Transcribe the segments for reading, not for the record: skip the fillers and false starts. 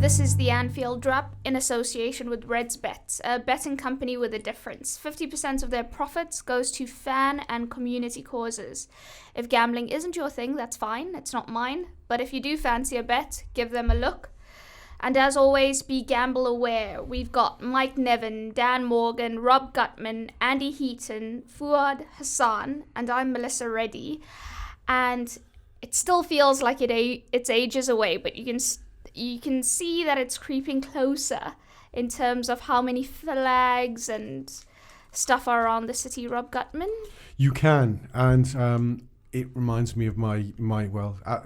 This is the Anfield Drop in association with Reds Bets, a betting company with a difference. 50% of their profits goes to fan and community causes. If gambling isn't your thing, that's fine, it's not mine. But if you do fancy a bet, give them a look. And as always, be gamble aware. We've got Mike Nevin, Dan Morgan, Rob Gutmann, Andy Heaton, Fuad Hasan, and I'm Melissa Reddy. And it still feels like it's ages away, but you can see that it's creeping closer in terms of how many flags and stuff are around the city, Rob Gutmann. You can, and it reminds me of my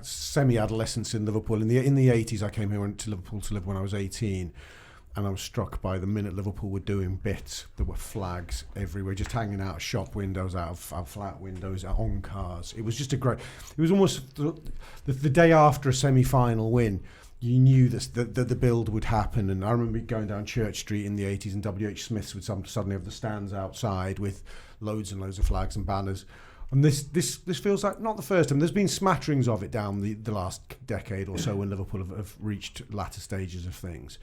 semi-adolescence in Liverpool. In the 80s, I came here to Liverpool to live when I was 18, and I was struck by the minute Liverpool were doing bits, there were flags everywhere, just hanging out of shop windows, out of flat windows, on cars. It was just it was almost the day after a semi-final win. You knew that the build would happen, and I remember going down Church Street in the 80s, and W.H. Smiths would suddenly have the stands outside with loads and loads of flags and banners. And this feels like not the first time. There's been smatterings of it down the last decade or so when Liverpool have reached latter stages of things.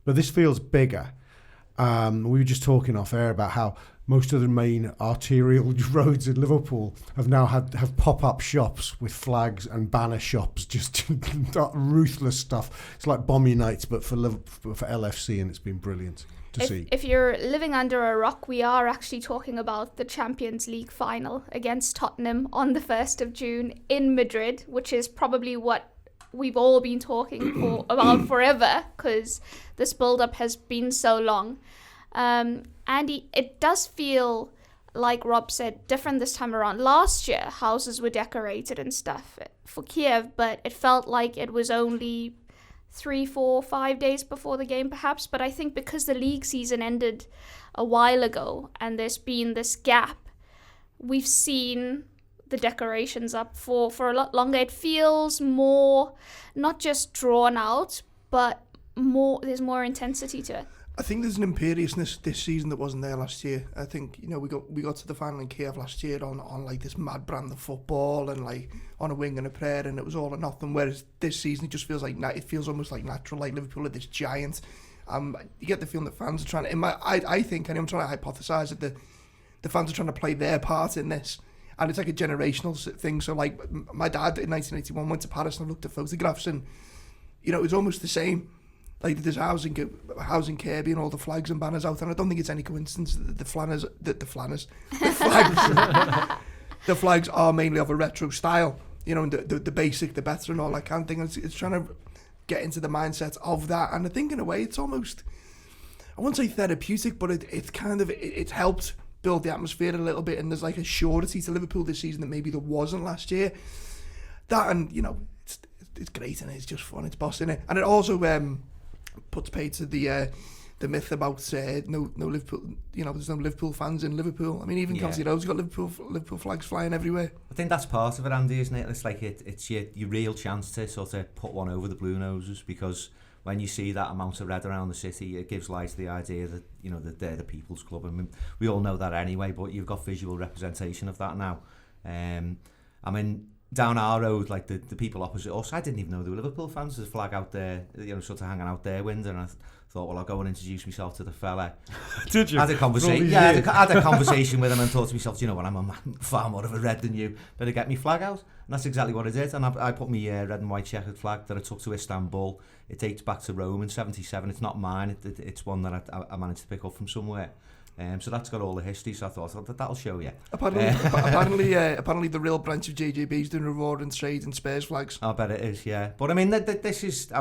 But this feels bigger. We were just talking off air about how most of the main arterial roads in Liverpool have pop-up shops with flags and banner shops, just ruthless stuff. It's like Bombie Nights, but for LFC, and it's been brilliant to see. If you're living under a rock, we are actually talking about the Champions League final against Tottenham on the 1st of June in Madrid, which is probably what we've all been talking about forever, because this build-up has been so long. Andy, it does feel, like Rob said, different this time around. Last year, houses were decorated and stuff for Kiev, but it felt like it was only 3, 4, 5 days before the game, perhaps. But I think because the league season ended a while ago and there's been this gap, we've seen the decorations up for a lot longer. It feels more, not just drawn out, but there's more intensity to it. I think there's an imperiousness this season that wasn't there last year. I think, we got to the final in Kiev last year on like this mad brand of football and like on a wing and a prayer, and it was all or nothing. Whereas this season it just feels like it feels almost like natural, like Liverpool are this giant. You get the feeling that fans are trying to. I think, and I'm trying to hypothesise that the fans are trying to play their part in this, and it's like a generational thing. So like my dad in 1981 went to Paris and looked at photographs, and it was almost the same. Like there's housing Kirby and all the flags and banners out, and I don't think it's any coincidence that the flags are mainly of a retro style, and the basic, the better and all that kind of thing. It's trying to get into the mindset of that, and I think in a way it's almost, I won't say therapeutic, but it's helped build the atmosphere a little bit, and there's like a surety to Liverpool this season that maybe there wasn't last year. That, and it's great, and it's just fun, it's boss, innit? And it also puts paid to the myth about no Liverpool, there's no Liverpool fans in Liverpool. I mean, even County Road's got Liverpool flags flying everywhere. I think that's part of it, Andy, isn't it? It's like it's your real chance to sort of put one over the Blue Noses, because when you see that amount of red around the city, it gives life to the idea that that they're the people's club. I mean, we all know that anyway, but you've got visual representation of that now. I mean, down our road, like the people opposite us, I didn't even know they were Liverpool fans. There's a flag out there, sort of hanging out their window, and I thought, well, I'll go and introduce myself to the fella. Did you? Had a conversation. Yeah, I had a conversation with him and thought to myself, what, I'm far more of a red than you. Better get me flag out. And that's exactly what I did. And I put my red and white checkered flag that I took to Istanbul. It dates back to Rome in '77. It's not mine. It's one that I managed to pick up from somewhere. So that's got all the history, so I thought that'll show you. Apparently the real branch of JJB is doing reward and trade and Spurs flags. I bet it is, yeah. But I mean, this is, I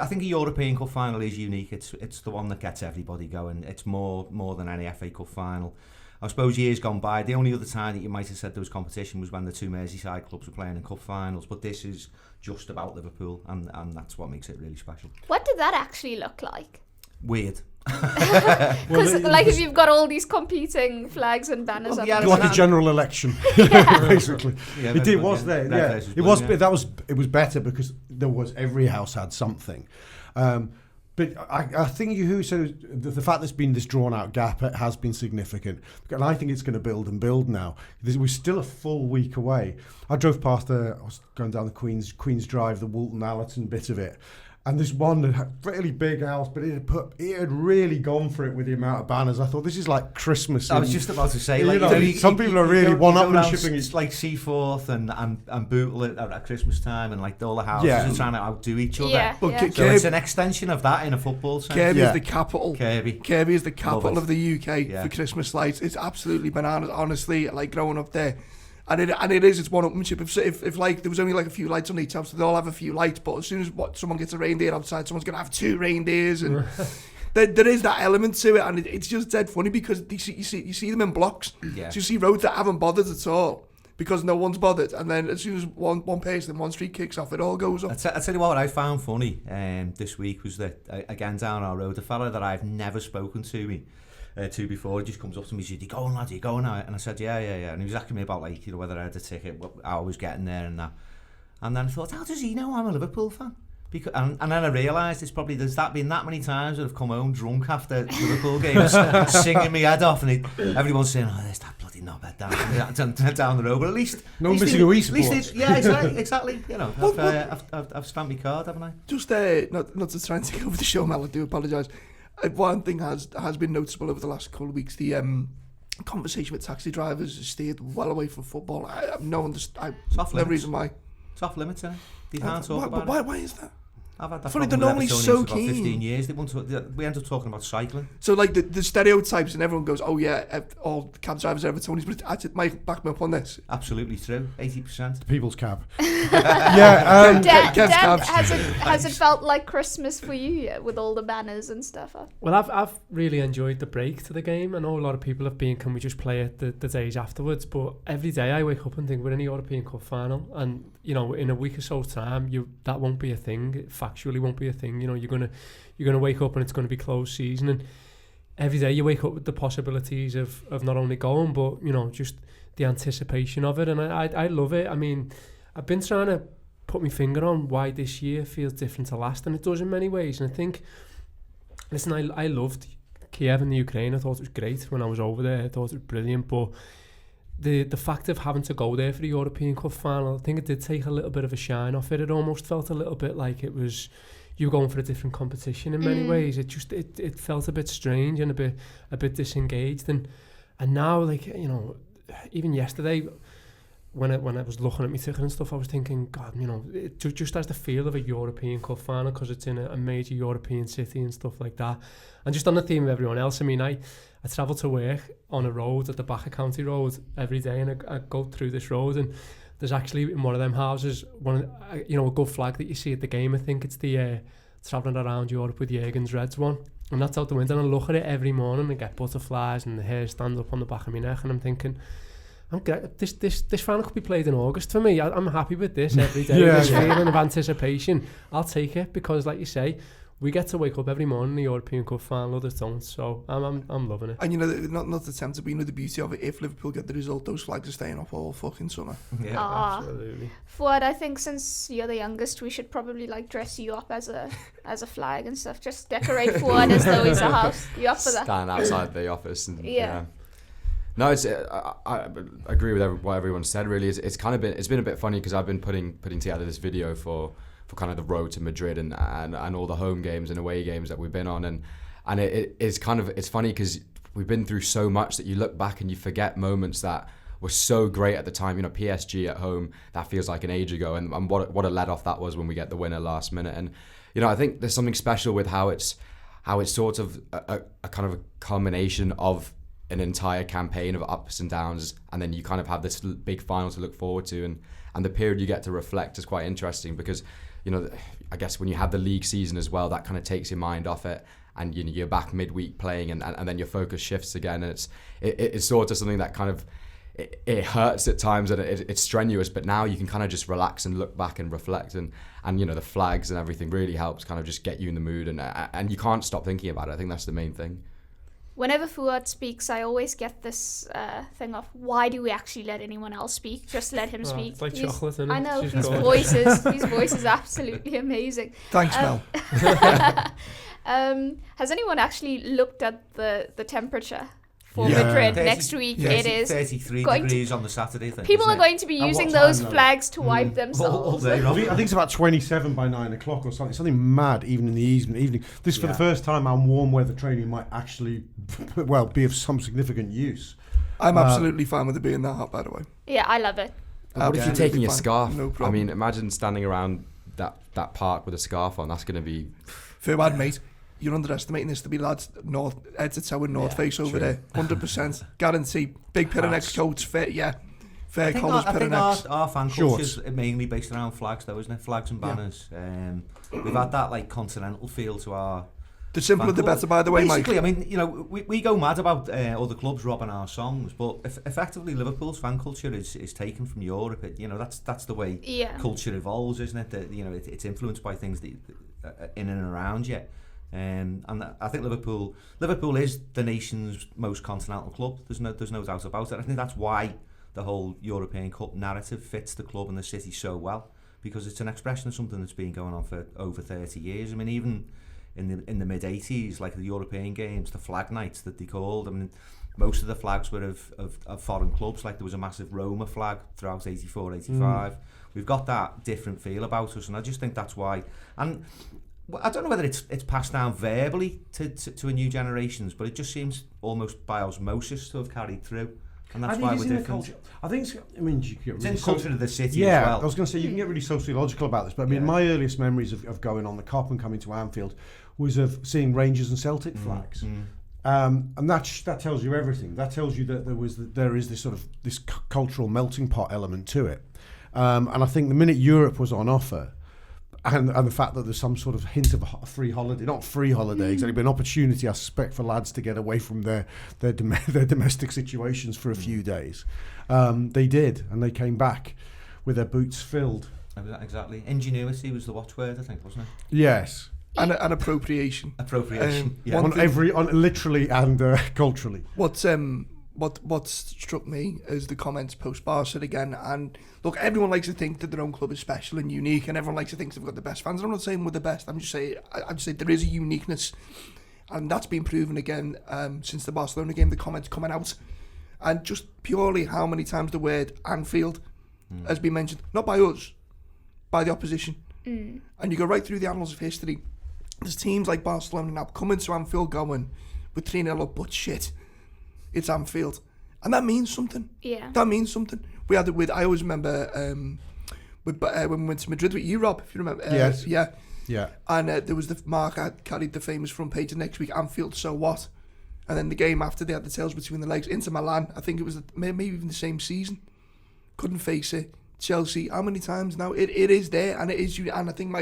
think a European Cup final is unique. It's the one that gets everybody going. It's more than any FA Cup final. I suppose years gone by, the only other time that you might have said there was competition was when the two Merseyside clubs were playing in cup finals, but this is just about Liverpool, and that's what makes it really special. What did that actually look like? Weird. Because if you've got all these competing flags and banners up, like a general election, basically. Yeah, it was there. Yeah, it was. Yeah. It was better because every house had something. But I think who said the fact there's been this drawn out gap has been significant, and I think it's going to build and build now. We're still a full week away. I drove past I was going down the Queen's Drive, the Woolton Allerton bit of it. And this one that had really big house, but it had really gone for it with the amount of banners. I thought, this is like Christmas. I was just about to say, some people are really one-upmanshiping. It's like Seaforth and Bootle at Christmas time, and like all the houses are trying to outdo each other. Yeah, But So it's an extension of that in a football sense. Kirby is the capital. Kirby is the capital of the UK for Christmas lights. It's absolutely bananas, honestly, like growing up there. And it's one-upmanship. If like there was only like a few lights on each house, they'll have a few lights. But as soon as someone gets a reindeer outside, someone's gonna have 2 reindeers, and there is that element to it. And it's just dead funny because you see them in blocks. Yeah. So you see roads that haven't bothered at all because no one's bothered. And then as soon as one person, one street kicks off, it all goes up. I tell you what I found funny this week was that again down our road, a fella that I've never spoken to before, he just comes up to me and said, "You going, lad? You going out?" And I said, yeah. And he was asking me about like, you know, whether I had a ticket, how I was getting there and that. And then I thought, how does he know I'm a Liverpool fan? Because and then I realised there's been that many times that I've come home drunk after Liverpool games, singing me head off, and everyone's saying, "Oh, there's that bloody knobhead down the road." But at least missing a wee support. Yeah, exactly. You know, I've stamped my card, haven't I? Just not to try and take over the show, Mel. I do apologise. One thing has been noticeable over the last couple of weeks. The conversation with taxi drivers has steered well away from football. I have no reason why. It's off limits, isn't it? You can't talk about it. Why is that? I've had that Funny, problem they're normally with so for about keen. 15 years. We end up talking about cycling. So like the stereotypes, and everyone goes, "Oh yeah, all cab drivers are Evertonians," but actually, Mike, back me up on this. Absolutely true. 80%. People's cab. Kev's cabs. Has it felt like Christmas for you yet, with all the banners and stuff? Well, I've really enjoyed the break to the game. I know a lot of people have been, can we just play it the days afterwards? But every day I wake up and think we're in a European Cup final, and you know, in a week or so time, that won't be a thing. It factually won't be a thing. You know, you're gonna wake up and it's gonna be closed season, and every day you wake up with the possibilities of not only going, but you know, just the anticipation of it. And I love it. I mean, I've been trying to put my finger on why this year feels different to last, and it does in many ways. And I think, listen, I loved Kiev and the Ukraine. I thought it was great when I was over there. I thought it was brilliant, but the fact of having to go there for the European Cup final, I think it did take a little bit of a shine off it. It almost felt a little bit like it was you going for a different competition in many ways. It just it felt a bit strange and a bit disengaged. And now, like, you know, even yesterday when I was looking at my ticket and stuff, I was thinking, God, you know, it just has the feel of a European Cup final because it's in a major European city and stuff like that. And just on the theme of everyone else, I mean, I travel to work on a road at the back of County Road every day, and I go through this road, and there's actually in one of them houses a good flag that you see at the game. I think it's the travelling around Europe with Jurgen's Reds one, and that's out the window, and I look at it every morning and get butterflies and the hair stands up on the back of my neck, and I'm thinking, this final could be played in August for me. I'm happy with this every day. This feeling of anticipation, I'll take it, because like you say, we get to wake up every morning in the European Cup final, others don't, so I'm loving it. And you know, not to tempt it, but you know the beauty of it, if Liverpool get the result, those flags are staying up all fucking summer. Yeah, absolutely. Fuad, I think since you're the youngest, we should probably like dress you up as a flag and stuff. Just decorate Fuad as though he's a house. You up for that? Stand outside the office and No, it's I agree with what everyone said. Really, it's been a bit funny because I've been putting together this video for kind of the road to Madrid and all the home games and away games that we've been on, and it's funny because we've been through so much that you look back and you forget moments that were so great at the time. You know, PSG at home, that feels like an age ago, and what a let off that was when we get the winner last minute. And you know, I think there's something special with how it's sort of a kind of a culmination of an entire campaign of ups and downs, and then you kind of have this big final to look forward to, and the period you get to reflect is quite interesting because, you know, I guess when you have the league season as well, that kind of takes your mind off it, and you know, you're back midweek playing, and then your focus shifts again, and it's sort of something that kind of it hurts at times, and it's strenuous, but now you can kind of just relax and look back and reflect, and you know, the flags and everything really helps kind of just get you in the mood, and you can't stop thinking about it. I think that's the main thing. Whenever Fuad speaks, I always get this thing of, why do we actually let anyone else speak? Just let him speak. It's like chocolate, isn't it? I know, his gorgeous. voice is absolutely amazing. Thanks, Mel. Has anyone actually looked at the temperature for Yeah. Madrid 30 next week. 30 It is 33 going degrees on the Saturday. I think, people isn't are going to be At using what time, those though? flags to wipe all themselves. day, I Rob. think it's about 27 by 9 o'clock or something. Something mad, even in the evening. This is for the first time our warm weather training might actually, be of some significant use. I'm absolutely fine with it being that hot, by the way. Yeah, I love it. What if you're Absolutely taking your fine. scarf? No I problem. mean, imagine standing around that park with a scarf on. That's going to be... Fuad, mate, you're underestimating this to be lads head to toe in North Face over true. there. 100%. Guarantee. Big pair of necks coats, fair I colours, pair of think necks. our fan Shorts. culture is mainly based around flags, though, isn't it? Flags and banners. We've had that like continental feel to our. The simpler the better, by the way, Mike. Basically, I mean, we go mad about other clubs robbing our songs, but effectively Liverpool's fan culture is taken from Europe. That's the way culture evolves, isn't it? That it's influenced by things that in and around you. And I think Liverpool is the nation's most continental club. There's no doubt about it. I think that's why the whole European Cup narrative fits the club and the city so well, because it's an expression of something that's been going on for over 30 years. I mean, even in the mid 80s, like the European games, the flag nights that they called, I mean, most of the flags were of foreign clubs. Like there was a massive Roma flag throughout 84, 85. We've got that different feel about us, and I just think that's why. And I don't know whether it's passed down verbally to a new generations, but it just seems almost by osmosis to have carried through. And that's why we're different. I think it's in the culture of the city yeah, as well. I was going to say, you can get really sociological about this, but I mean, my earliest memories of going on the Cop and coming to Anfield was of seeing Rangers and Celtic flags. And that tells you everything. That tells you that there is this sort of this cultural melting pot element to it. And I think the minute Europe was on offer, and the fact that there's some sort of hint of a free holiday, not free holiday, exactly, but an opportunity, I suspect, for lads to get away from their domestic situations for a few days. They did, and they came back with their boots filled. Exactly. Ingenuity was the watchword, I think, wasn't it? Yes. And appropriation. Appropriation. Yeah. On literally and culturally. What struck me is the comments post Barca again, and look, everyone likes to think that their own club is special and unique, and everyone likes to think they've got the best fans. And I'm not saying we're the best. I'm just saying there is a uniqueness, and that's been proven again since the Barcelona game. The comments coming out, and just purely how many times the word Anfield has been mentioned, not by us, by the opposition. And you go right through the annals of history. There's teams like Barcelona now coming to Anfield going with 3-0 up, but shit, it's Anfield, and that means something. Yeah, that means something. We had it with. I always remember when we went to Madrid with you, Rob. If you remember, yes, yeah. And there was the Mark carried the famous front page of next week. Anfield, so what? And then the game after, they had the tails between the legs. Inter Milan, I think it was maybe even the same season. Couldn't face it. Chelsea, how many times now? It is there, and it is. And I think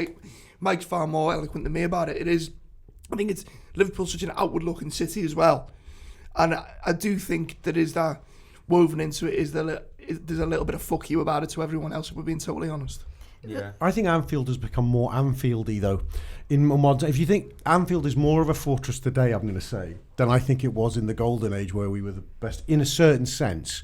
Mike's far more eloquent than me about it. It is. I think it's Liverpool's such an outward-looking city as well. And I do think there is that woven into it, there's a little bit of fuck you about it to everyone else, if we're being totally honest. Yeah. I think Anfield has become more Anfieldy, though. In modern, if you think Anfield is more of a fortress today, I'm going to say, than I think it was in the golden age where we were the best, in a certain sense.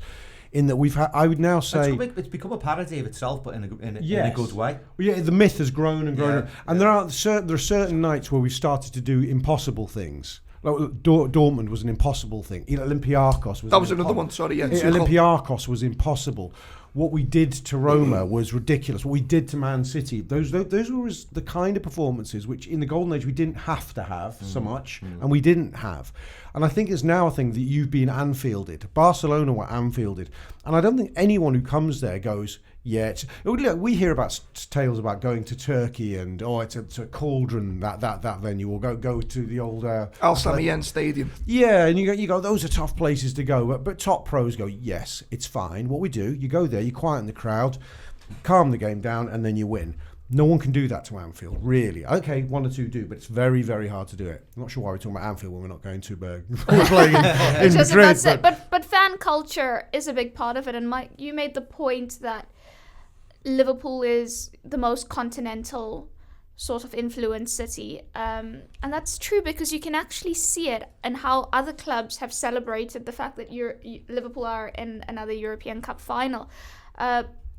In that we've had, I would now say, it's become a parody of itself, but in a good way. Well, yeah, the myth has grown and grown, and yeah. there are certain nights where we've started to do impossible things. Like Dortmund was an impossible thing. Olympiacos was. That was another one. Sorry, yeah. Olympiacos was impossible. What we did to Roma was ridiculous. What we did to Man City, those were the kind of performances which in the golden age we didn't have to have so much, and we didn't have. And I think it's now a thing that you've been Anfielded. Barcelona were Anfielded, and I don't think anyone who comes there goes, yeah. We hear about tales about going to Turkey and it's a cauldron that venue, or go to the old Al Samiyen Stadium. Yeah, and you go. Those are tough places to go, but top pros go. Yes, it's fine. What we do, you go there, you quieten the crowd, calm the game down, and then you win. No one can do that to Anfield, really. Okay, one or two do, but it's very, very hard to do it. I'm not sure why we're talking about Anfield when we're not going to we're playing in Madrid. But fan culture is a big part of it, and Mike, you made the point that Liverpool is the most continental sort of influence city, and that's true because you can actually see it and how other clubs have celebrated the fact that Liverpool are in another European Cup final.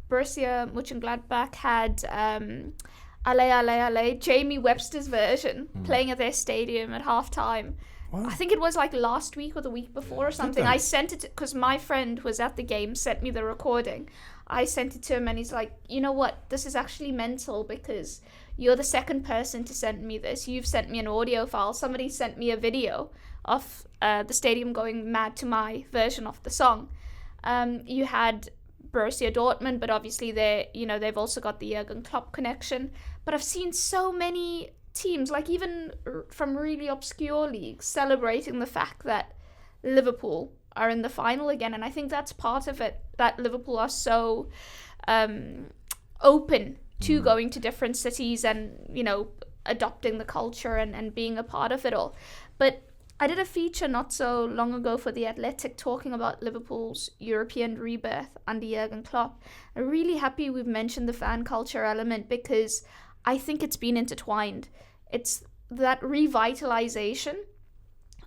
Borussia Mönchengladbach had Ale Ale Ale, Jamie Webster's version, playing at their stadium at half time. Wow. I think it was like last week or the week before or something. they? I sent it because my friend was at the game, sent me the recording. I sent it to him and he's like, you know what, this is actually mental because you're the second person to send me this. You've sent me an audio file. Somebody sent me a video of the stadium going mad to my version of the song. You had Borussia Dortmund, but obviously they've also got the Jurgen Klopp connection. But I've seen so many teams, like even from really obscure leagues, celebrating the fact that Liverpool are in the final again. And I think that's part of it, that Liverpool are so open to going to different cities and, adopting the culture and being a part of it all. But I did a feature not so long ago for The Athletic talking about Liverpool's European rebirth under Jurgen Klopp. I'm really happy we've mentioned the fan culture element because I think it's been intertwined. It's that revitalization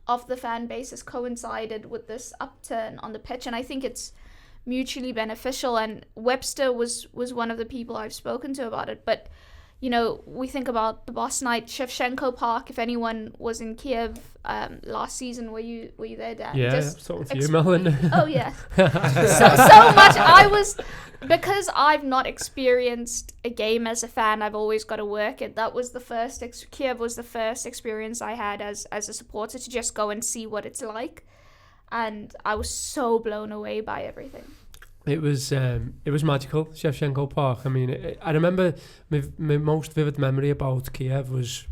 of the fan base has coincided with this upturn on the pitch, and I think it's mutually beneficial. And Webster was one of the people I've spoken to about it. But we think about the boss night, Shevchenko Park. If anyone was in Kiev last season, were you there, Dan? Yeah, talking to you, Melon. Oh yeah, so much. Because I've not experienced a game as a fan. I've always got to work it. That was the first. Kiev was the first experience I had as a supporter to just go and see what it's like, and I was so blown away by everything. It was magical, Shevchenko Park. I mean, I remember my most vivid memory about Kiev was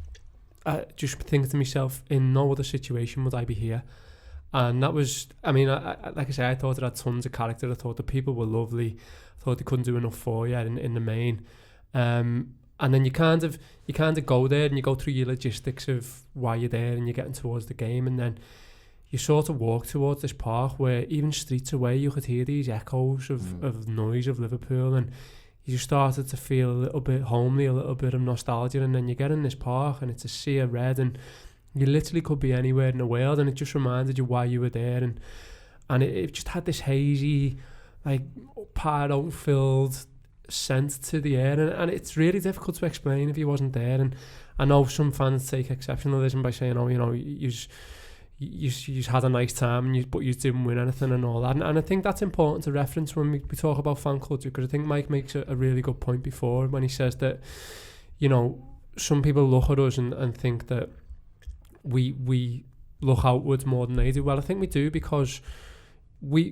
just thinking to myself, in no other situation would I be here. And that was, I mean, like I say, I thought it had tons of character. I thought the people were lovely. I thought they couldn't do enough for you in the main. And then you kind of go there and you go through your logistics of why you're there and you're getting towards the game, and then you sort of walk towards this park where even streets away you could hear these echoes of noise of Liverpool, and you just started to feel a little bit homely, a little bit of nostalgia. And then you get in this park and it's a sea of red, and you literally could be anywhere in the world, and it just reminded you why you were there, and it just had this hazy, like, pyro-filled scent to the air, and it's really difficult to explain if you wasn't there. And I know some fans take exceptionalism by saying, you had a nice time, but you didn't win anything and all that. And I think that's important to reference when we talk about fan culture, because I think Mike makes a really good point before when he says that, some people look at us and think that we look outwards more than they do. Well, I think we do, because we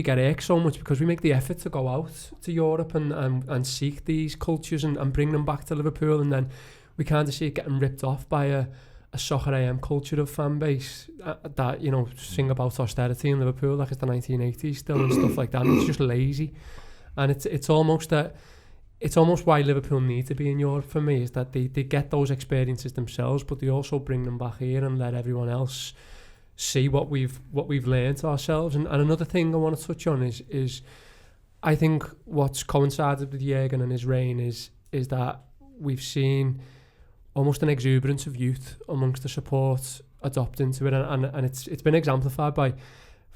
get irked so much because we make the effort to go out to Europe and seek these cultures and bring them back to Liverpool, and then we kind of see it getting ripped off by a soccer AM culture of fan base that sing about austerity in Liverpool like it's the 1980s still and stuff like that. And it's just lazy, and it's almost why Liverpool need to be in Europe for me, is that they get those experiences themselves, but they also bring them back here and let everyone else see what we've learned ourselves. And another thing I want to touch on is I think what's coincided with Jurgen and his reign is that we've seen almost an exuberance of youth amongst the support adopting to it, and it's been exemplified by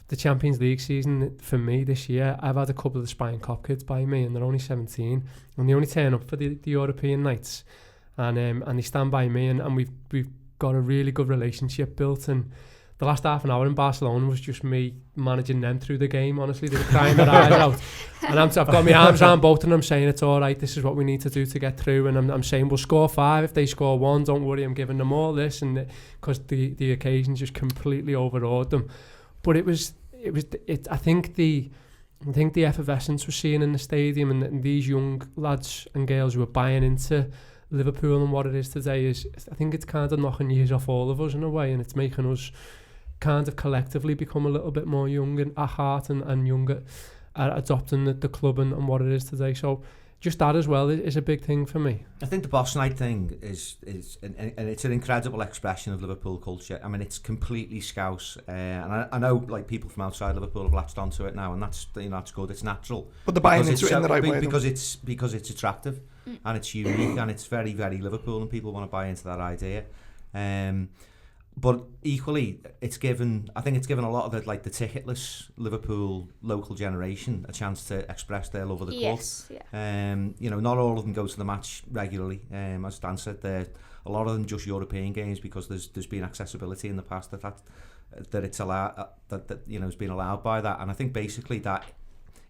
the Champions League season. For me this year, I've had a couple of the Spine Cop kids by me, and they're only 17, and they only turn up for the European nights, and they stand by me, and we've got a really good relationship built. And the last half an hour in Barcelona was just me managing them through the game. Honestly, they were crying their eyes out, and I've got my arms around both of them, saying it's all right, this is what we need to do to get through. And I'm saying we'll score 5 if they score 1. Don't worry, I'm giving them all this, and because the occasion just completely overawed them. But I think the effervescence we're seeing in the stadium, and these young lads and girls who are buying into Liverpool and what it is today, I think it's kind of knocking years off all of us in a way, and it's making us kind of collectively become a little bit more young at heart and younger at adopting the club and what it is today. So just that as well is a big thing for me. I think the boss night thing is and it's an incredible expression of Liverpool culture. I mean, it's completely Scouse, and I know like people from outside Liverpool have latched onto it now, and that's good. It's natural. But they're buying into it in the right way, because it's attractive and it's unique and it's very, very Liverpool, and people want to buy into that idea. But equally, I think it's given a lot of the ticketless Liverpool local generation a chance to express their love of the club. Yes, yeah. Not all of them go to the match regularly. As Dan said, a lot of them just European games because there's been accessibility in the past that it's allowed that has been allowed by that. And I think basically that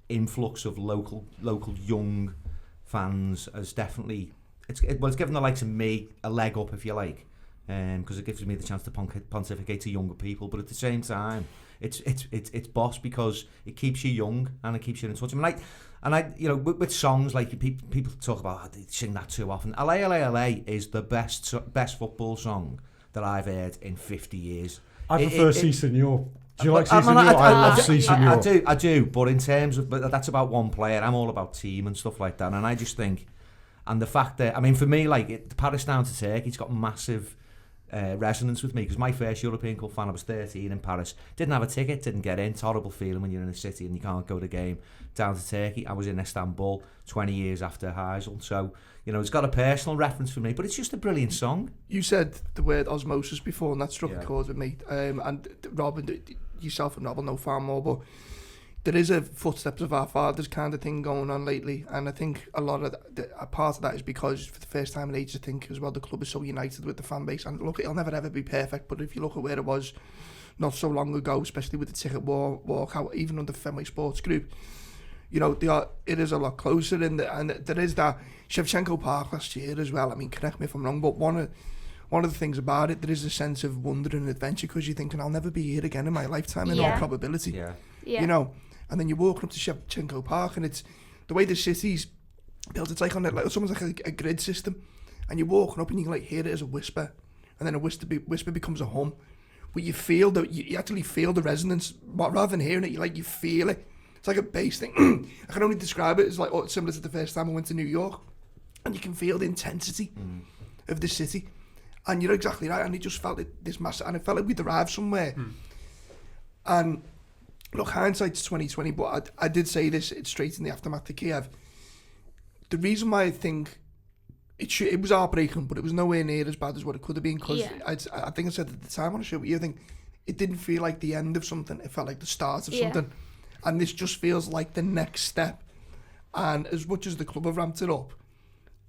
influx of local young fans has definitely it's given the likes of me a leg up, if you like. Because it gives me the chance to pontificate to younger people, but at the same time, it's boss because it keeps you young and it keeps you in touch. I mean, with songs like people talk about, they sing that too often. LA is the best football song that I've heard in 50 years. I prefer Si Senor. Do you like Si Senor? I love Si Senor. I do, but in terms of, but that's about one player. I'm all about team and stuff like that, and I just think, and the fact that, I mean, for me, the Paris down to Turkey, it's got massive resonance with me because my first European Cup fan, I was 13 in Paris, didn't have a ticket, didn't get in. It's a horrible feeling when you're in a city and you can't go to the game. Down to Turkey, I was in Istanbul 20 years after Heysel, so it's got a personal reference for me, but it's just a brilliant song. You said the word Osmosis before, and that struck a chord with me, and Robin, yourself and Rob will know far more, but there is a footsteps of our fathers kind of thing going on lately, and I think a lot of a part of that is because for the first time in ages, I think as well, the club is so united with the fan base, and look, it'll never ever be perfect, but if you look at where it was not so long ago, especially with the ticket walkout, even under Fenway Sports Group, it is a lot closer, and there is that Shevchenko Park last year as well. I mean, correct me if I'm wrong, but one of the things about it, there is a sense of wonder and adventure because you're thinking, I'll never be here again in my lifetime in all probability. Yeah. And then you're walking up to Shevchenko Park, and it's the way the city's built. It's like on it, like it's almost like a grid system, and you're walking up and you can hear it as a whisper, and then a whisper becomes a hum. But you feel you actually feel the resonance rather than hearing it. You feel it. It's like a bass thing. I can only describe it as similar to the first time I went to New York, and you can feel the intensity of the city. And you're exactly right. And it just felt this massive, and it felt like we'd arrived somewhere. And look, hindsight's 2020, but I did say this straight in the aftermath to Kiev. The reason why I think it was heartbreaking, but it was nowhere near as bad as what it could have been, because I think I said at the time on the show, but I think it didn't feel like the end of something. It felt like the start of something. And this just feels like the next step. And as much as the club have ramped it up,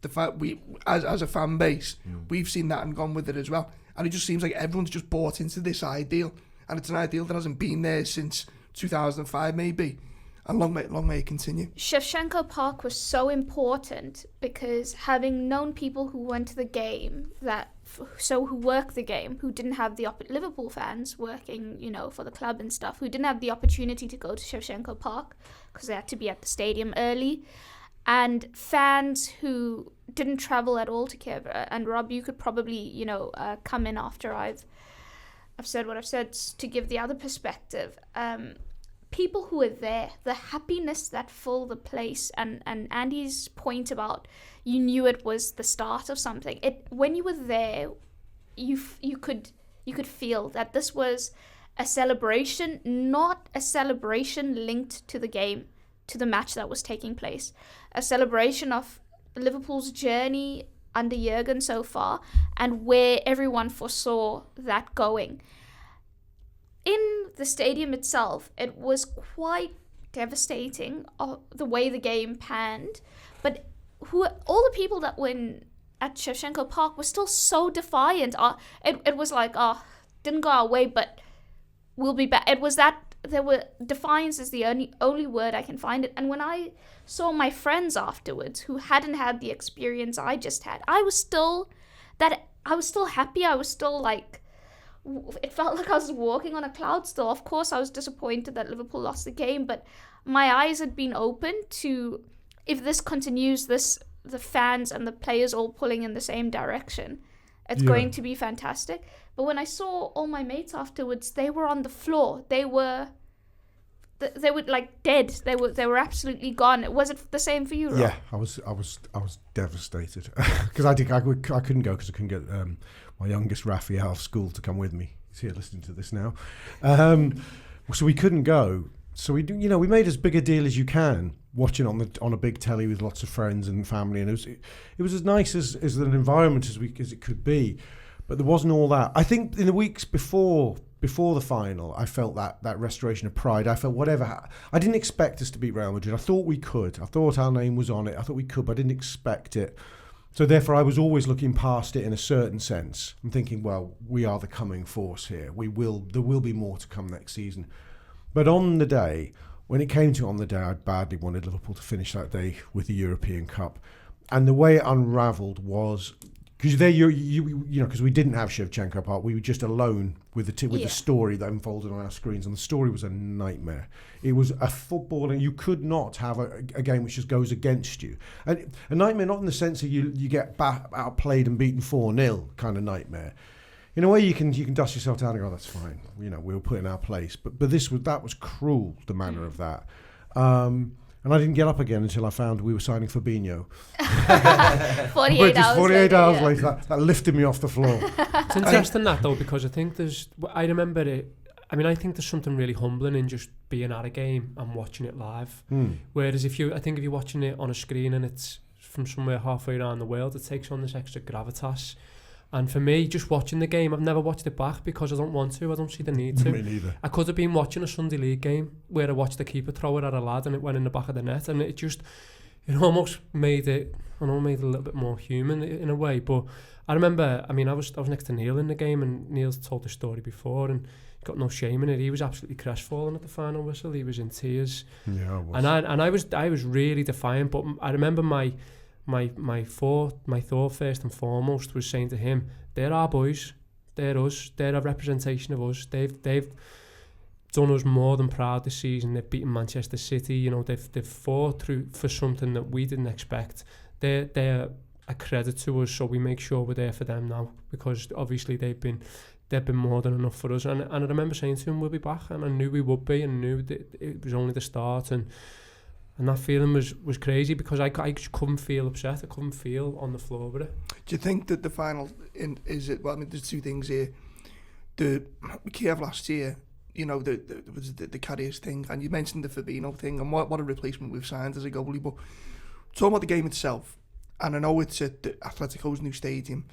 the fact we, as a fan base, we've seen that and gone with it as well. And it just seems like everyone's just bought into this ideal. And it's an ideal that hasn't been there since 2005 maybe, and long may it continue. Shevchenko Park was so important because having known people who went to the game, who work the game, who didn't have the Liverpool fans working, for the club and stuff, who didn't have the opportunity to go to Shevchenko Park because they had to be at the stadium early, and fans who didn't travel at all to Kiev. And Rob, you could probably, come in after I've said what I've said to give the other perspective. People who were there, the happiness that filled the place, and Andy's point about you knew it was the start of something. When you were there, you could feel that this was a celebration, not a celebration linked to the game, to the match that was taking place. A celebration of Liverpool's journey under Jurgen so far, and where everyone foresaw that going. In the stadium itself, it was quite devastating the way the game panned, but all the people that were at Shevchenko Park were still so defiant. It was like, didn't go our way, but we'll be back. It was that defiance is the only word I can find it. And when I saw my friends afterwards who hadn't had the experience I just had, I was still happy. I was still it felt like I was walking on a cloud still. Of course, I was disappointed that Liverpool lost the game, but my eyes had been open to, if this continues, the fans and the players all pulling in the same direction, it's going to be fantastic. But when I saw all my mates afterwards, they were on the floor. They were dead. They were absolutely gone. Was it the same for you, Rob? Yeah, I was devastated because I couldn't go because I couldn't get my youngest Rafi out of school to come with me. He's here listening to this now. So we couldn't go. So we made as big a deal as you can, watching on a big telly with lots of friends and family, and it was as nice as an environment as it could be. But there wasn't all that. I think in the weeks before the final, I felt that restoration of pride. I felt I didn't expect us to beat Real Madrid. I thought we could. I thought our name was on it. I thought we could, but I didn't expect it. So therefore, I was always looking past it in a certain sense. I'm thinking, well, we are the coming force here. There will be more to come next season. But on the day, when it came to it on the day, I badly wanted Liverpool to finish that day with the European Cup. And the way it unravelled was, because there because we didn't have Shevchenko apart, we were just alone with the story that unfolded on our screens, and the story was a nightmare. It was a football, and you could not have a game which just goes against you. And a nightmare, not in the sense that you get outplayed and beaten 4-0 kind of nightmare. In a way, you can dust yourself down and go, that's fine. We'll put in our place. But that was cruel, the manner of that. And I didn't get up again until I found we were signing Fabinho. 48 hours later, that lifted me off the floor. It's interesting that though, because I think I remember it. I mean, I think there's something really humbling in just being at a game and watching it live. Whereas if you're watching it on a screen and it's from somewhere halfway around the world, it takes on this extra gravitas. And for me, just watching the game, I've never watched it back because I don't want to. I don't see the need to. Me neither. I could have been watching a Sunday League game where I watched the keeper throw it at a lad and it went in the back of the net, and it almost made it a little bit more human in a way. But I remember, I was next to Neil in the game, and Neil's told the story before, and got no shame in it. He was absolutely crestfallen at the final whistle. He was in tears. Yeah, I was. And I was really defiant. But I remember my thought first and foremost was saying to him, they're our boys, they're us, they're a representation of us. They've done us more than proud this season. They've beaten Manchester City. They've fought through for something that we didn't expect. They're a credit to us, so we make sure we're there for them now, because obviously they've been more than enough for us. And I remember saying to him, we'll be back, and I knew we would be, and knew that it was only the start. And that feeling was crazy, because I just couldn't feel upset. I couldn't feel on the floor with it. Do you think that the final there's two things here. The Kiev last year, there was the Carriers thing, and you mentioned the Fabinho thing, and what a replacement we've signed as a goalie. But talking about the game itself, and I know it's at the Atletico's new stadium,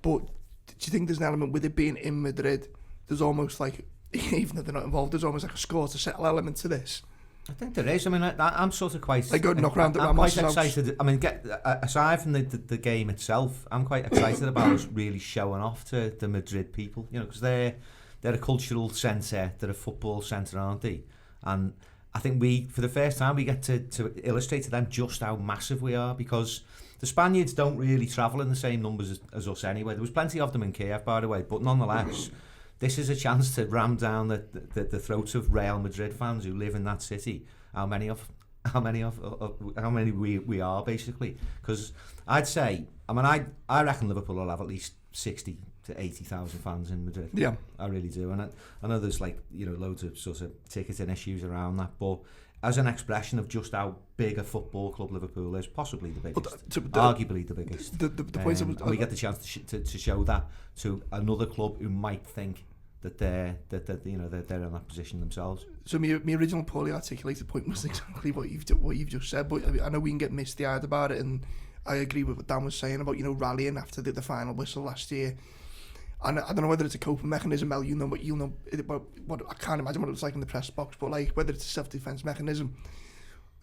but do you think there's an element with it being in Madrid? There's almost like, even though they're not involved, there's almost like a score to settle element to this. I think there is. I mean, I'm sort of quite. They go knock round the I'm quite excited. I mean, aside from the game itself, I'm quite excited about us really showing off to the Madrid people. Because they're a cultural centre, they're a football centre, aren't they? And I think for the first time, we get to illustrate to them just how massive we are, because the Spaniards don't really travel in the same numbers as us anyway. There was plenty of them in Kiev, by the way, but nonetheless. This is a chance to ram down the throats of Real Madrid fans who live in that city. How many we are, basically. Because I'd say, I reckon Liverpool will have at least 60 to 80,000 fans in Madrid. Yeah, I really do. And I know there's loads of sort of ticketing issues around that, but as an expression of just how big a football club Liverpool is, possibly the biggest, arguably the biggest. The point and we get the chance to show that to another club who might think that they're in that position themselves. So my original poorly articulated point was exactly what you've just said, but I know we can get misty-eyed about it, and I agree with what Dan was saying about rallying after the final whistle last year. And I don't know whether it's a coping mechanism, Mel, what I can't imagine what it was like in the press box, but whether it's a self-defense mechanism.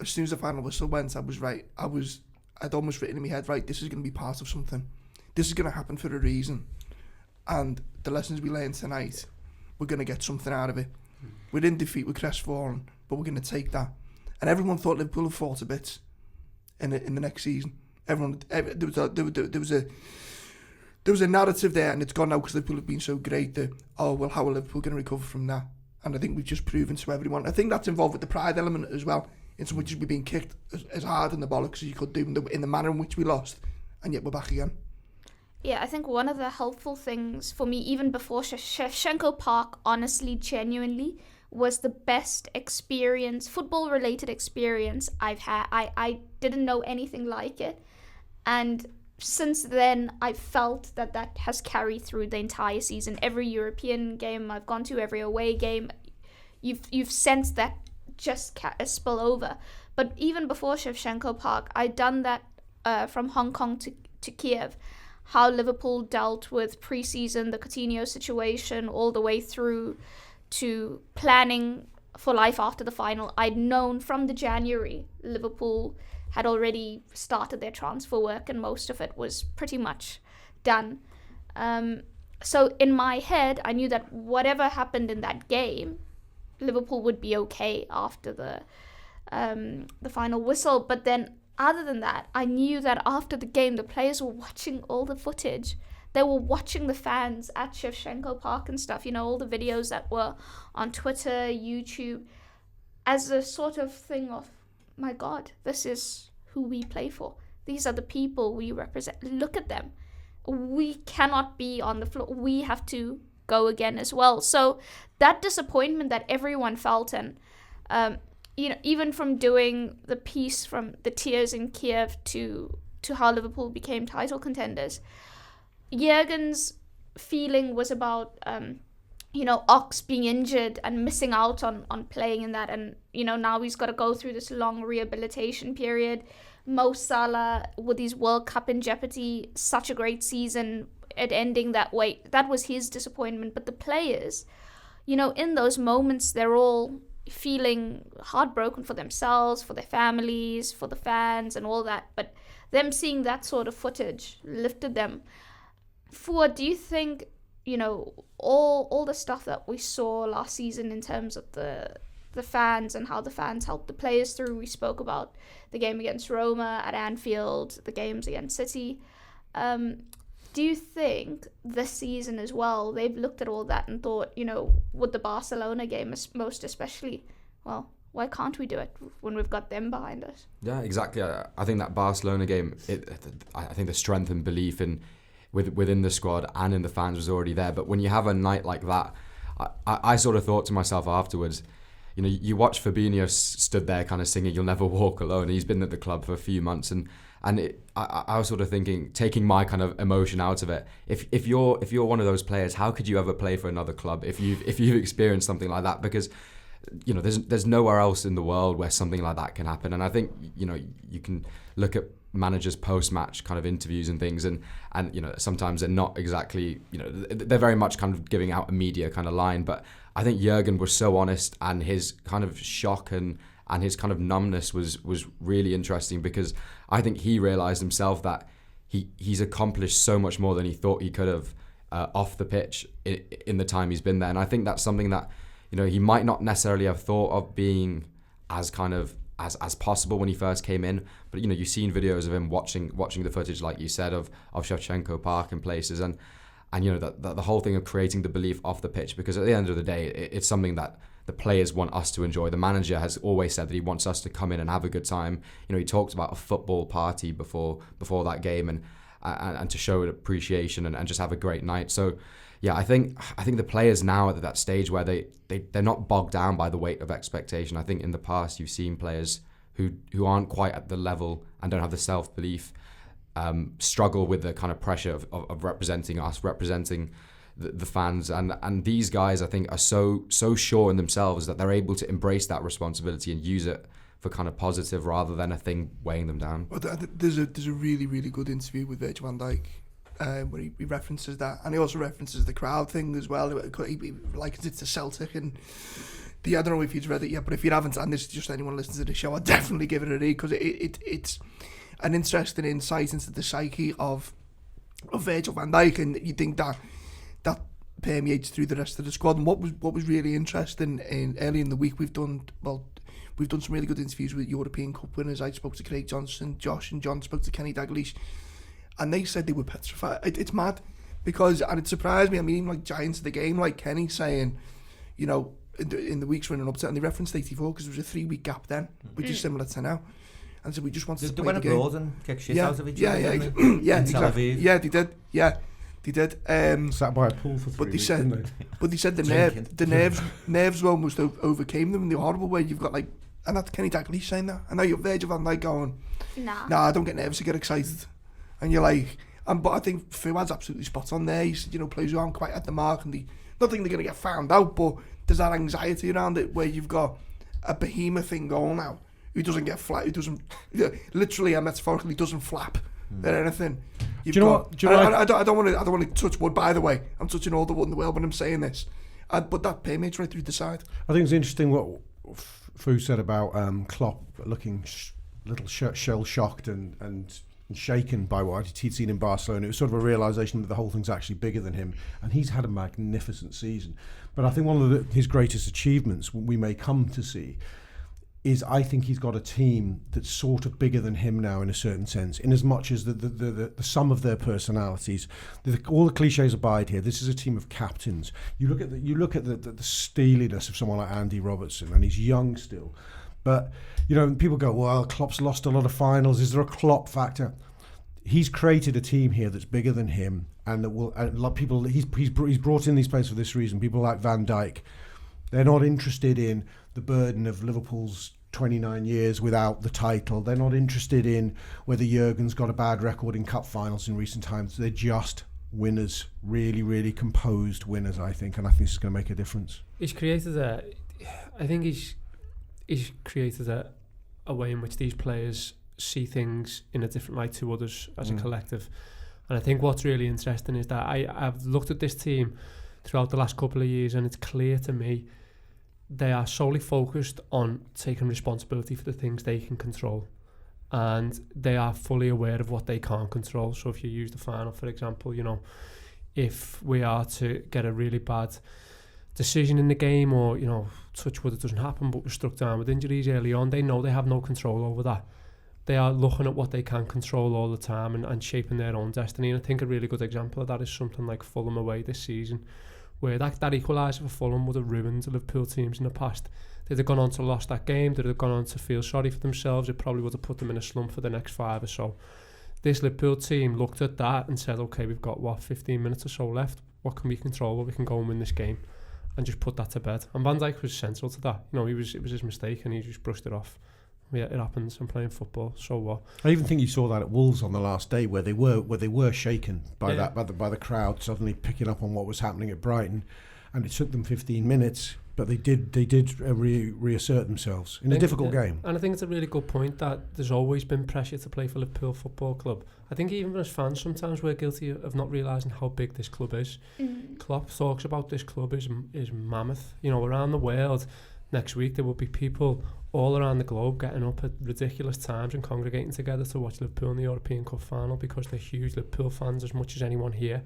As soon as the final whistle went, I was right. I'd almost written in my head, right, this is going to be part of something. This is going to happen for a reason. And the lessons we learned tonight, we're going to get something out of it. We're in defeat, we're crestfallen, but we're going to take that. And everyone thought Liverpool had fought a bit in the next season. There was a narrative there, and it's gone now because Liverpool have been so great that, how are Liverpool going to recover from that? And I think we've just proven to everyone. I think that's involved with the pride element as well, in so much as we've been kicked as hard in the bollocks as you could do in the manner in which we lost, and yet we're back again. Yeah, I think one of the helpful things for me, even before Shevchenko Park, honestly, genuinely, was the best experience, football-related experience I've had. I didn't know anything like it. And since then, I felt that has carried through the entire season. Every European game I've gone to, every away game, you've sensed that just spill over. But even before Shevchenko Park, I'd done that from Hong Kong to Kiev. how Liverpool dealt with pre-season, the Coutinho situation, all the way through to planning for life after the final. I'd known from the January Liverpool had already started their transfer work and most of it was pretty much done. So in my head, I knew that whatever happened in that game, Liverpool would be okay after the final whistle. But then other than that, I knew that after the game, the players were watching all the footage. They were watching the fans at Shevchenko Park and stuff, you know, all the videos that were on Twitter, YouTube, as a sort of thing of, my God, this is who we play for. These are the people we represent. Look at them. We cannot be on the floor. We have to go again as well. So that disappointment that everyone felt, and you know, even from doing the piece from the tears in Kiev to how Liverpool became title contenders, Jurgen's feeling was about you know, Ox being injured and missing out on playing in that, and you know, now he's got to go through this long rehabilitation period. Mo Salah with his World Cup in jeopardy, such a great season, it ending that way. That was his disappointment. But the players, you know, in those moments, they're all feeling heartbroken for themselves, for their families, for the fans and all that. But them seeing that sort of footage lifted them. Fuad, do you think, you know, all the stuff that we saw last season in terms of the fans and how the fans helped the players through, we spoke about the game against Roma at Anfield, the games against City, do you think this season as well, they've looked at all that and thought, you know, with the Barcelona game most especially, well, why can't we do it when we've got them behind us? Yeah, exactly. I think that Barcelona game, I think the strength and belief within the squad and in the fans was already there. But when you have a night like that, I sort of thought to myself afterwards, you know, you watch Fabinho stood there kind of singing "You'll Never Walk Alone." He's been at the club for a few months, and I was sort of thinking, taking my kind of emotion out of it. If you're one of those players, how could you ever play for another club if you've experienced something like that? Because, you know, there's nowhere else in the world where something like that can happen. And I think, you know, you can look at managers post-match kind of interviews and things, and you know, sometimes they're not exactly, you know, they're very much kind of giving out a media kind of line. But I think Jurgen was so honest, and his kind of shock and his kind of numbness was really interesting, because I think he realised himself that he's accomplished so much more than he thought he could have off the pitch in the time he's been there. And I think that's something that, you know, he might not necessarily have thought of being as kind of as possible when he first came in. But, you know, you've seen videos of him watching the footage, like you said, of Shevchenko Park and places, and you know, that the whole thing of creating the belief off the pitch, because at the end of the day, it's something that the players want us to enjoy. The manager has always said that he wants us to come in and have a good time. You know, he talked about a football party before that game, and to show appreciation and just have a great night. So yeah, I think the players now are at that stage where they're not bogged down by the weight of expectation. I think in the past you've seen players who aren't quite at the level and don't have the self-belief struggle with the kind of pressure of representing us, representing the fans, and these guys, I think, are so sure in themselves that they're able to embrace that responsibility and use it for kind of positive rather than a thing weighing them down. Well, there's a really, really good interview with Virgil van Dijk where he references that, and he also references the crowd thing as well. He likens it to Celtic, and I don't know if you've read it yet, but if you haven't, and this is just anyone listening to the show, I'd definitely give it a read, because it's an interesting insight into the psyche of Virgil van Dijk, and you think that permeates through the rest of the squad. And what was really interesting early in the week, we've done some really good interviews with European Cup winners. I spoke to Craig Johnson, Josh and John spoke to Kenny Dalglish, and they said they were petrified. It's mad, because, and it surprised me, I mean, even like giants of the game, like Kenny saying, you know, in the weeks running up to it, and they referenced 84 because there was a 3-week gap then, which is similar to now. And so we just wanted to play the game. They went abroad and kicked shit out of each other. Yeah, in Tel Aviv. Yeah, they did. Yeah, they did. Sat by a pool for 3 weeks, didn't they? But they said the nerves almost overcame them in the horrible way. You've got like, and that's Kenny Dalglish saying that. And now you're Virgil van Dijk going, nah, I don't get nervous, I get excited. And you're like, but I think Fuad's absolutely spot on there. He said, you know, players who aren't quite at the mark, and not think they're going to get found out, but there's that anxiety around it where you've got a behemoth thing going now, who doesn't get flat, who doesn't, literally and metaphorically doesn't flap at anything. You've Do you know got, what? Do you know I don't want to touch wood. By the way, I'm touching all the wood in the world when I'm saying this. But that permeates right through the side. I think it's interesting what Fu said about Klopp looking little shell shocked and shaken by what he'd seen in Barcelona. It was sort of a realisation that the whole thing's actually bigger than him, and he's had a magnificent season. But I think one of his greatest achievements, we may come to see, is I think he's got a team that's sort of bigger than him now in a certain sense, in as much as the sum of their personalities, all the cliches abide here. This is a team of captains. You look at the steeliness of someone like Andy Robertson, and he's young still. But, you know, people go, well, Klopp's lost a lot of finals. Is there a Klopp factor? He's created a team here that's bigger than him, and that will. A lot of people. He's brought in these players for this reason. People like Van Dijk, they're not interested in the burden of Liverpool's 29 years without the title. They're not interested in whether Jurgen's got a bad record in cup finals in recent times. They're just winners, really, really composed winners, I think, and I think this is going to make a difference. He's created he's created a way in which these players see things in a different light to others as a collective. And I think what's really interesting is that I've looked at this team throughout the last couple of years, and it's clear to me they are solely focused on taking responsibility for the things they can control, and they are fully aware of what they can't control. So if you use the final, for example, you know, if we are to get a really bad decision in the game, or, you know, touch wood, it doesn't happen, but we're struck down with injuries early on, they know they have no control over that. They are looking at what they can control all the time and shaping their own destiny. And I think a really good example of that is something like Fulham away this season, where that equaliser for Fulham would have ruined Liverpool teams in the past. They'd have gone on to lost that game, they'd have gone on to feel sorry for themselves, it probably would have put them in a slump for the next 5 or so. This Liverpool team looked at that and said, okay, we've got 15 minutes or so left, what can we control? Well, we can go and win this game, and just put that to bed. And Van Dijk was central to that. You know, it was his mistake and he just brushed it off. Yeah, it happens. I'm playing football, so what? I even think you saw that at Wolves on the last day, where they were shaken by the crowd suddenly picking up on what was happening at Brighton, and it took them 15 minutes, but they did reassert themselves in a difficult game. And I think it's a really good point that there's always been pressure to play for Liverpool Football Club. I think even as fans sometimes we're guilty of not realising how big this club is. Klopp talks about this club is mammoth. You know, around the world next week there will be people all around the globe getting up at ridiculous times and congregating together to watch Liverpool in the European Cup final, because they're huge Liverpool fans as much as anyone here.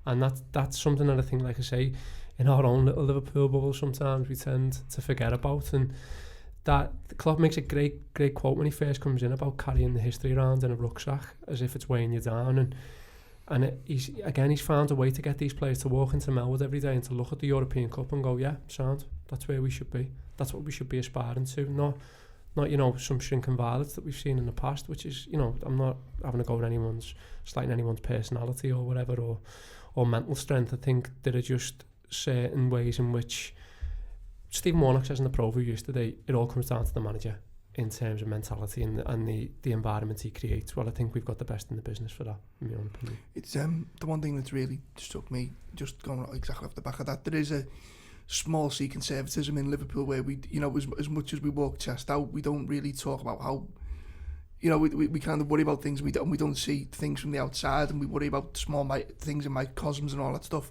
And that's something that I think, like I say, in our own little Liverpool bubble sometimes we tend to forget about. And that Klopp makes a great quote when he first comes in about carrying the history around in a rucksack as if it's weighing you down. And he's found a way to get these players to walk into Melwood every day and to look at the European Cup and go, yeah, sound, that's where we should be. That's what we should be aspiring to. Not you know, some shrinking violets that we've seen in the past, which is, you know, I'm not having a go at slighting anyone's personality or whatever, or mental strength. I think there are just certain ways in which, Stephen Warnock says in the preview yesterday, it all comes down to the manager in terms of mentality and the environment he creates. Well, I think we've got the best in the business for that, in my own opinion. It's the one thing that's really struck me, just going exactly off the back of that, there is a small C conservatism in Liverpool where we, you know, as much as we walk chest out, we don't really talk about how, you know, we kind of worry about things we don't see things from the outside, and we worry about small things in microcosms and all that stuff.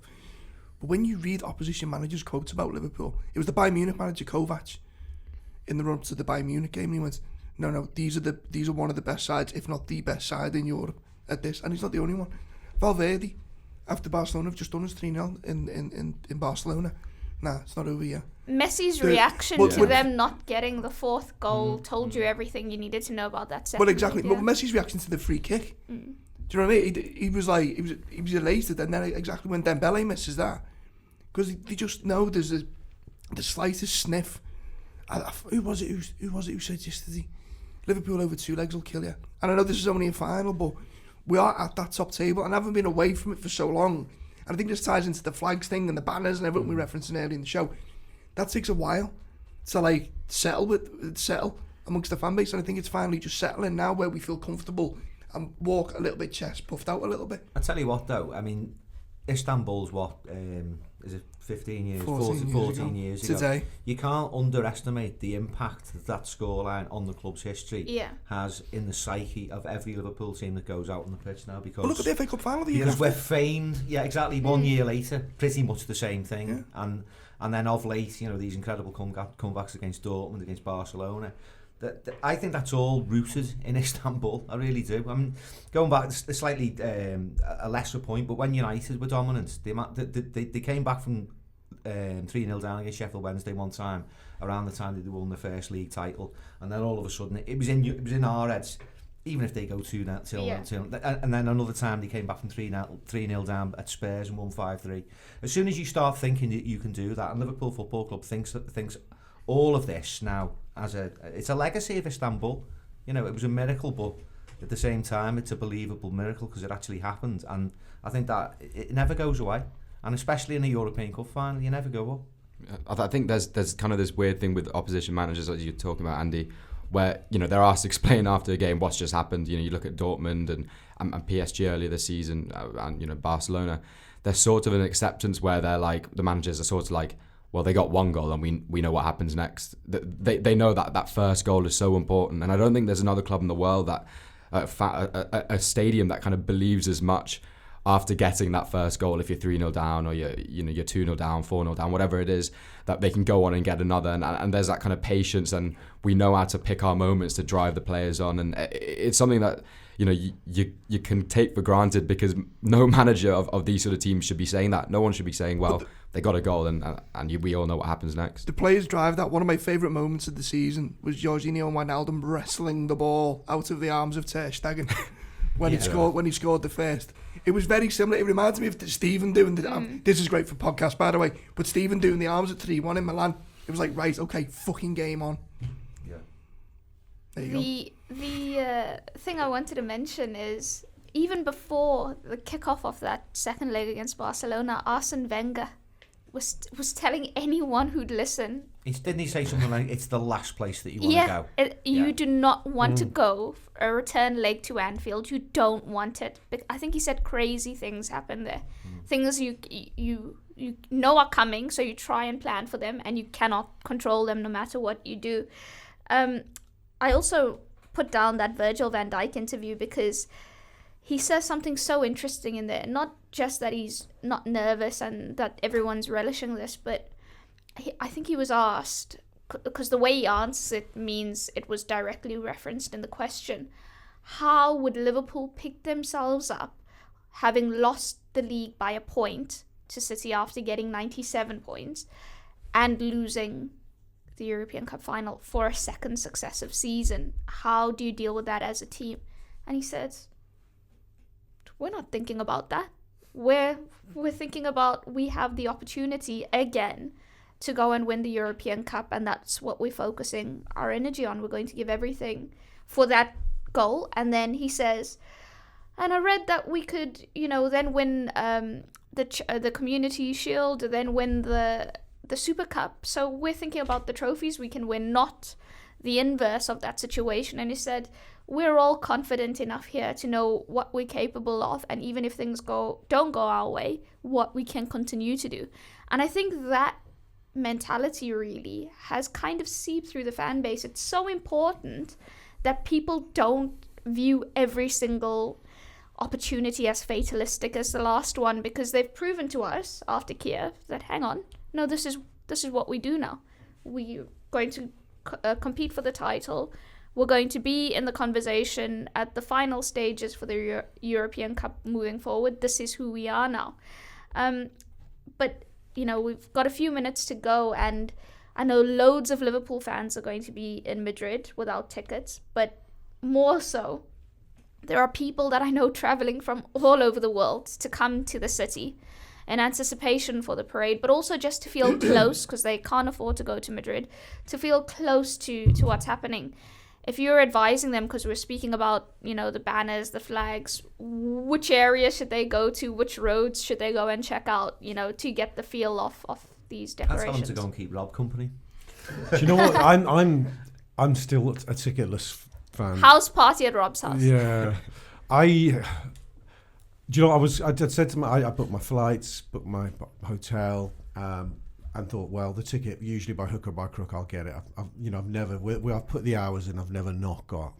But when you read opposition managers' quotes about Liverpool, it was the Bayern Munich manager Kovac in the run up to the Bayern Munich game, he went, no, these are one of the best sides, if not the best side in Europe at this, and he's not the only one. Valverde, after Barcelona, have just done us 3-0 in Barcelona. Nah, it's not over yet. Messi's reaction to them not getting the fourth goal told you everything you needed to know about that second. Well, exactly. League, But Messi's reaction to the free kick, do you know what I mean? He was like, he was elated, and then exactly when Dembele misses that, because they just know there's the slightest sniff. Who was it who said yesterday, Liverpool over 2 legs will kill you? And I know this is only a final, but we are at that top table and haven't been away from it for so long. And I think this ties into the flags thing and the banners and everything we referenced earlier in the show. That takes a while to like settle amongst the fan base, and I think it's finally just settling now where we feel comfortable and walk a little bit chest puffed out a little bit. I tell you what though, I mean, Istanbul's is it 15 years, 14 years ago. Today. You can't underestimate the impact that scoreline on the club's history has in the psyche of every Liverpool team that goes out on the pitch now. Because look at the FA Cup final the year because after. we're famed, exactly. 1 year later, pretty much the same thing, and then of late, these incredible comebacks against Dortmund, against Barcelona. I think that's all rooted in Istanbul. I really do. I mean, going back, it's slightly a lesser point, but when United were dominant, they came back from 3-0 down against Sheffield Wednesday one time, around the time they won the first league title, and then all of a sudden it was in our heads. Even if they go 2-0, and then another time they came back from 3-0 down at Spurs and won 5-3. As soon as you start thinking that you can do that, and Liverpool Football Club thinks all of this now it's a legacy of Istanbul. It was a miracle, but at the same time it's a believable miracle because it actually happened, and I think that it never goes away, and especially in a European Cup final, you never go up. I think there's kind of this weird thing with opposition managers, as you're talking about, Andy, where they're asked to explain after a game what's just happened. You look at Dortmund and PSG earlier this season, and Barcelona. There's sort of an acceptance where they're like, the managers are sort of like, well, they got one goal and we know what happens next. They know that first goal is so important, and I don't think there's another club in the world that a stadium that kind of believes as much after getting that first goal. If you're 3-0 down or you're 2-0 down, 4-0 down, whatever it is, that they can go on and get another, and there's that kind of patience, and we know how to pick our moments to drive the players on, and it's something that you can take for granted, because no manager of these sort of teams should be saying that. No one should be saying, well, they got a goal and we all know what happens next. The players drive that. One of my favourite moments of the season was Jorginho and Wijnaldum wrestling the ball out of the arms of Ter Stegen when he scored the first. It was very similar. It reminds me of Stephen doing this is great for podcast, by the way, but Stephen doing the arms at 3-1 in Milan. It was like, right, okay, fucking game on. Yeah. There you go. The thing I wanted to mention is, even before the kickoff of that second leg against Barcelona, Arsene Wenger was telling anyone who'd listen. Didn't he say something like, it's the last place that you want to go? You do not want to go a return leg to Anfield. You don't want it. But I think he said crazy things happen there. Things you know are coming, so you try and plan for them, and you cannot control them no matter what you do. I also put down that Virgil van Dijk interview because he says something so interesting in there. Not just that he's not nervous and that everyone's relishing this, but I think he was asked, because the way he answers it means it was directly referenced in the question, how would Liverpool pick themselves up having lost the league by a point to City after getting 97 points and losing the European Cup final for a second successive season? How do you deal with that as a team? And he says, we're not thinking about that. We're thinking about, we have the opportunity again to go and win the European Cup, and that's what we're focusing our energy on. We're going to give everything for that goal. And then he says, and I read that we could, then win the Community Shield, then win the Super Cup. So we're thinking about the trophies we can win, not the inverse of that situation. And he said, we're all confident enough here to know what we're capable of, and even if things don't go our way, what we can continue to do. And I think that mentality really has kind of seeped through the fan base. It's so important that people don't view every single opportunity as fatalistic as the last one, because they've proven to us after Kiev that, hang on, no, this is what we do now. We're going to compete for the title. We're going to be in the conversation at the final stages for the European Cup moving forward. This is who we are now. But we've got a few minutes to go, and I know loads of Liverpool fans are going to be in Madrid without tickets, but more so, there are people that I know traveling from all over the world to come to the city in anticipation for the parade, but also just to feel close, because they can't afford to go to Madrid, to feel close to what's happening. If you're advising them, because we're speaking about, the banners, the flags, which areas should they go to, which roads should they go and check out, to get the feel of these decorations. That's time to go and keep Rob company. Do you know what? I'm still a ticketless fan. House party at Rob's house. Yeah. Do you know? I said to I booked my flights, booked my hotel, and thought, well, the ticket usually by hook or by crook I'll get it. I've never. I've put the hours in. I've never not got.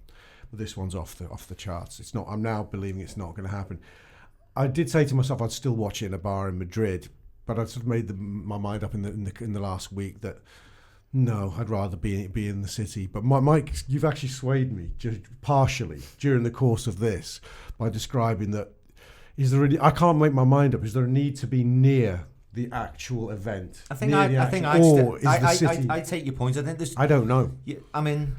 But this one's off the charts. It's not. I'm now believing it's not going to happen. I did say to myself I'd still watch it in a bar in Madrid, but I sort of made my mind up in the last week that no, I'd rather be in the city. But Mike, you've actually swayed me just partially during the course of this by describing that. I can't make my mind up. Is there a need to be near the actual event? I think I take your point. I think there's. I don't know. I mean,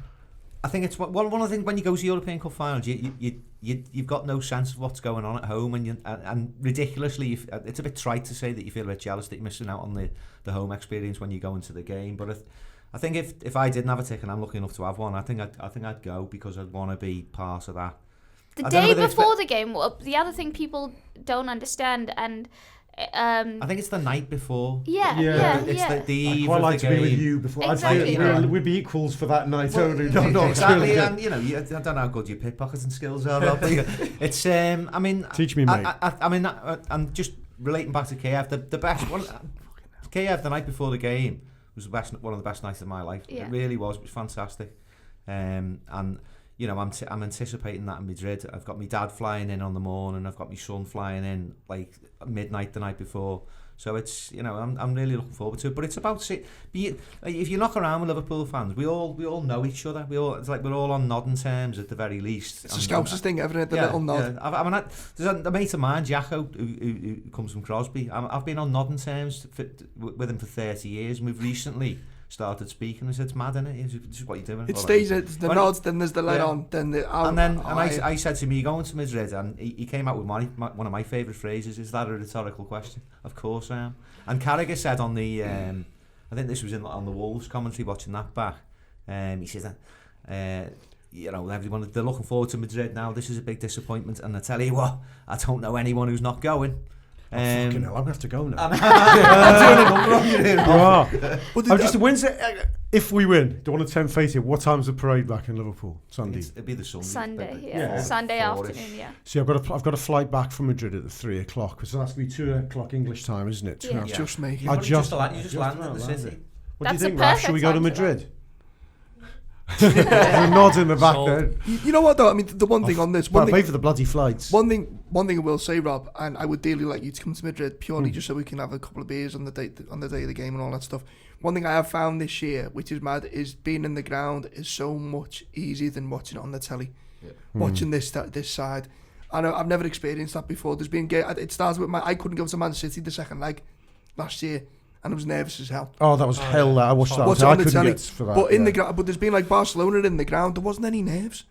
I think it's one of the things when you go to European Cup finals, you've got no sense of what's going on at home, and ridiculously, it's a bit trite to say that you feel a bit jealous that you're missing out on the home experience when you go into the game. But I think if I didn't have a ticket, and I'm lucky enough to have one, I think I'd go because I'd want to be part of that. The day before the game, the other thing people don't understand, and I think it's the night before. It's the eve I'd quite of like the to game. be with you before. Exactly. We'd be equals for that night only. Exactly, and I don't know how good your pickpocketing skills are. It's I mean, teach me, mate. I mean, and just relating back to Kiev, the best one. Kiev the night before the game was one of the best nights of my life. Yeah. It really was. It was fantastic, and. I'm anticipating that in Madrid. I've got my dad flying in on the morning. I've got my son flying in like midnight the night before. So it's I'm really looking forward to it. But it's about if you knock around with Liverpool fans, we all know each other. It's like we're all on nodding terms at the very least. It's a Scousers thing, ever the little nod. Yeah. There's a mate of mine, Jacko, who comes from Crosby. I've been on nodding terms with him for 30 years, and we've recently started speaking. We said, it's mad, innit? This is what you're doing. It stays, it's the nods, then there's the let on, then the out. I said to him, you're going to Madrid, and he came out with one of my favourite phrases. Is that a rhetorical question? Of course I am. And Carragher said on the, I think this was on the Wolves commentary, watching that back, he says that, everyone, they're looking forward to Madrid now. This is a big disappointment, and I tell you what, I don't know anyone who's not going. Fucking hell, I'm going to have to go now. I'm doing a number on you here. You are. When's it, if we win, do you want to tempt fate here? What time's the parade back in Liverpool? Sunday? It'd be the Sunday. Sunday afternoon, yeah. See, I've got a flight back from Madrid at 3 o'clock, so that's going to be 2 o'clock English time, isn't it? Yeah. Just me. You just landed in the city. What do you think, Raf? Should we go to Madrid? The nod in the back there. You know what though? I mean, the one thing on this, pay for the bloody flights. One thing I will say, Rob, and I would dearly like you to come to Madrid purely just so we can have a couple of beers on the day of the game and all that stuff. One thing I have found this year, which is mad, is being in the ground is so much easier than watching it on the telly. Yeah. Watching this side, and I've never experienced that before. There's been it started with I couldn't go to Man City the second leg last year. And I was nervous as hell. Oh, that was hell. I watched that. I couldn't telly, get for that. But in the but there's been like Barcelona in the ground. There wasn't any nerves.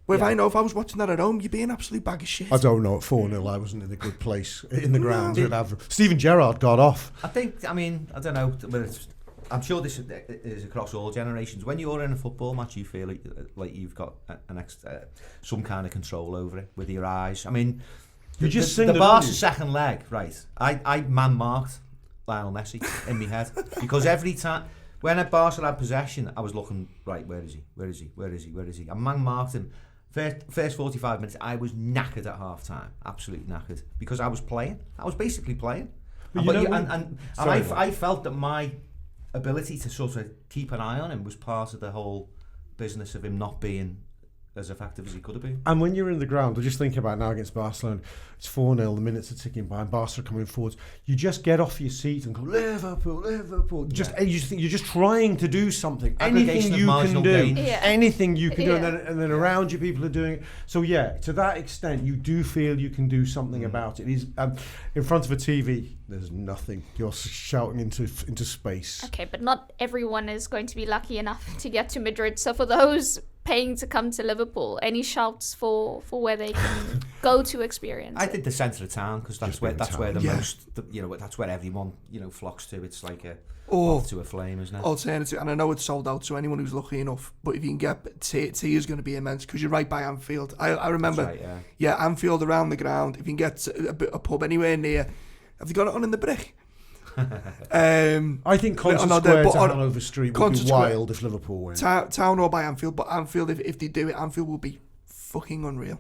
Where if I was watching that at home, you'd be an absolute bag of shit. I don't know. At 4-0, I wasn't in a good place in the ground. Steven Gerrard got off. I don't know. I'm sure this is across all generations. When you're in a football match, you feel like you've got some kind of control over it with your eyes. I mean, you just the Barca second leg, right? I man marked Lionel Messi in my head because every time when Barca had possession, I was looking right. Where is he? And man marked him. First 45 minutes, I was knackered at half time, absolutely knackered because I was playing. I was basically playing, I felt that my ability to sort of keep an eye on him was part of the whole business of him not being as effective as he could have been. And when you're in the ground, we're just thinking about now against Barcelona, it's 4-0, the minutes are ticking by, and Barca are coming forwards. You just get off your seat and go, Liverpool. You're just trying to do something. Anything you can do. Anything you can do. And then around you, people are doing it. So, to that extent, you do feel you can do something about it. It is in front of a TV, there's nothing. You're shouting into space. Okay, but not everyone is going to be lucky enough to get to Madrid. So for those paying to come to Liverpool, any shouts for where they can go to experience I think the centre of town, because that's where the most, that's where everyone flocks to. It's like a off to a flame, isn't it? Alternative, and I know it's sold out to anyone who's lucky enough, but if you can get tea is going to be immense because you're right by Anfield. I remember, right, Anfield around the ground. If you can get a pub anywhere near, have they got it on in the brick? I think Concert Square to Hanover Street would be wild if Liverpool win. Town or by Anfield, but Anfield, if they do it, Anfield will be fucking unreal.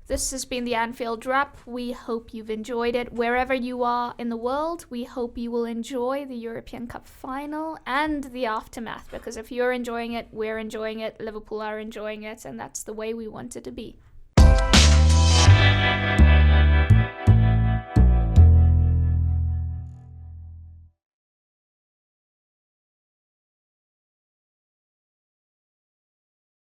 This has been the Anfield Wrap. We hope you've enjoyed it. Wherever you are in the world, we hope you will enjoy the European Cup final and the aftermath, because if you're enjoying it, we're enjoying it, Liverpool are enjoying it, and that's the way we want it to be.